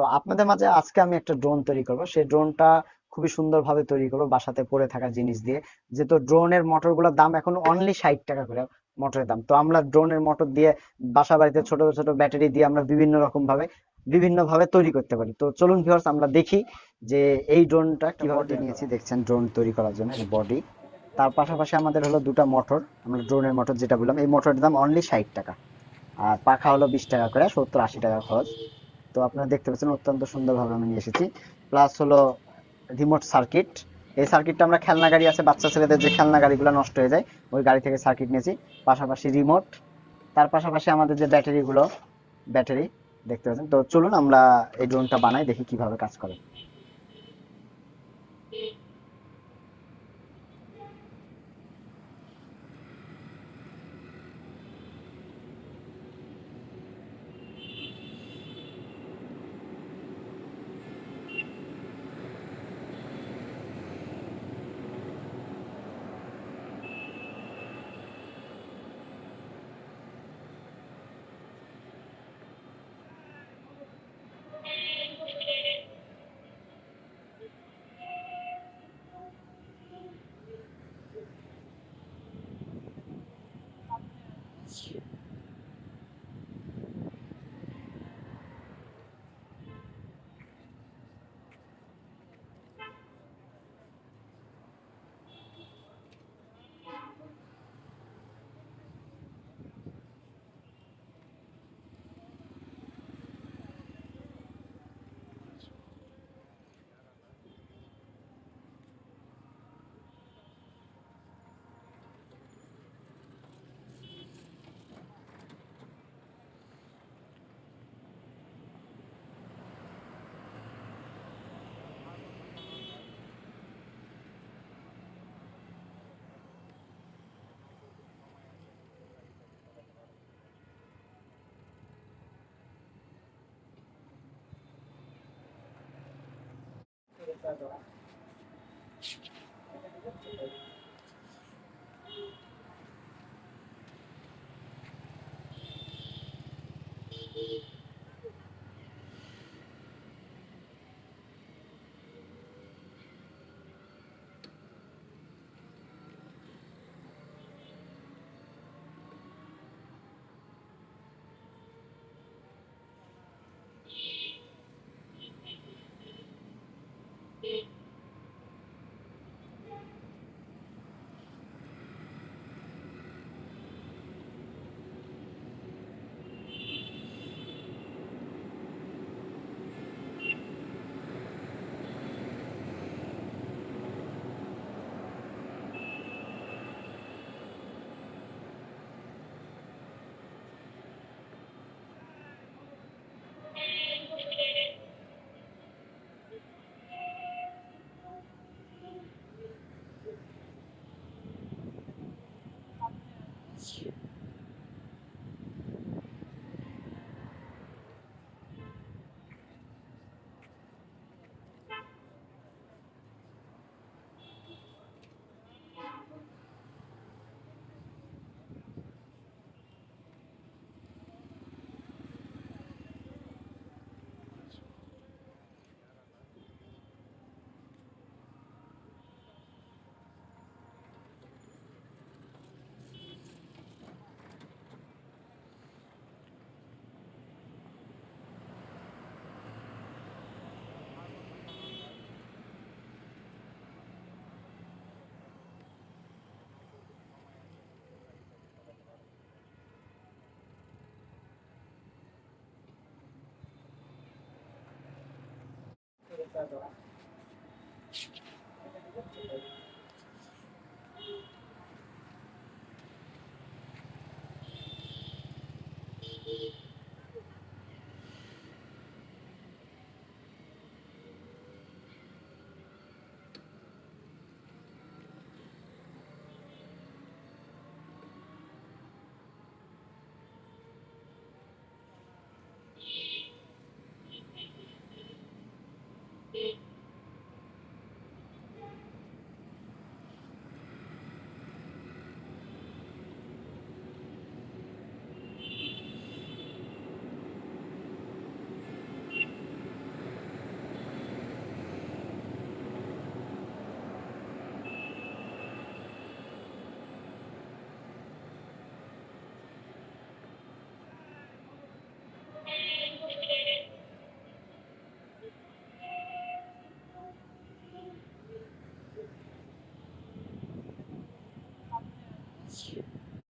তো আপনাদের মাঝে আজকে আমি একটা ড্রোন তৈরি করব, সেই ড্রোনটা খুবই সুন্দরভাবে তৈরি করবো বাসাতে পড়ে থাকা জিনিস দিয়ে। যেহেতু ড্রোনের মোটর গুলোর দাম এখন অনলি 60 টাকা করে মোটরের দাম, তো আমরা ড্রোনের মোটর দিয়ে বাসা বাড়িতে ছোট ছোট ব্যাটারি দিয়ে আমরা বিভিন্ন ভাবে তৈরি করতে পারি। তো চলুন ভিউয়ার্স আমরা দেখি যে এই ড্রোনটা কিভাবে বডি নিয়েছি, দেখছেন ড্রোন তৈরি করার জন্য বডি। তার পাশাপাশি আমাদের হলো দুটা মোটর, আমরা ড্রোনের মোটর যেটা বললাম এই মোটরের দাম অনলি 60 টাকা। আর পাখা হলো 20 টাকা করে, 70-80 টাকা খরচ। তো আপনারা দেখতে পাচ্ছেন অত্যন্ত সুন্দরভাবে আমি নিয়ে এসেছি। প্লাস হলো রিমোট সার্কিট। এই সার্কিটটা আমরা খেলনা গাড়ি আছে, বাচ্চা ছেলেদের যে খেলনা গাড়িগুলো নষ্ট হয়ে যায় ওই গাড়ি থেকে সার্কিট নিয়েছি। পাশাপাশি রিমোট, তার পাশাপাশি আমাদের যে ব্যাটারি দেখতে পাচ্ছেন। তো চলুন আমরা এই ড্রোনটা বানাই, দেখি কিভাবে কাজ করে।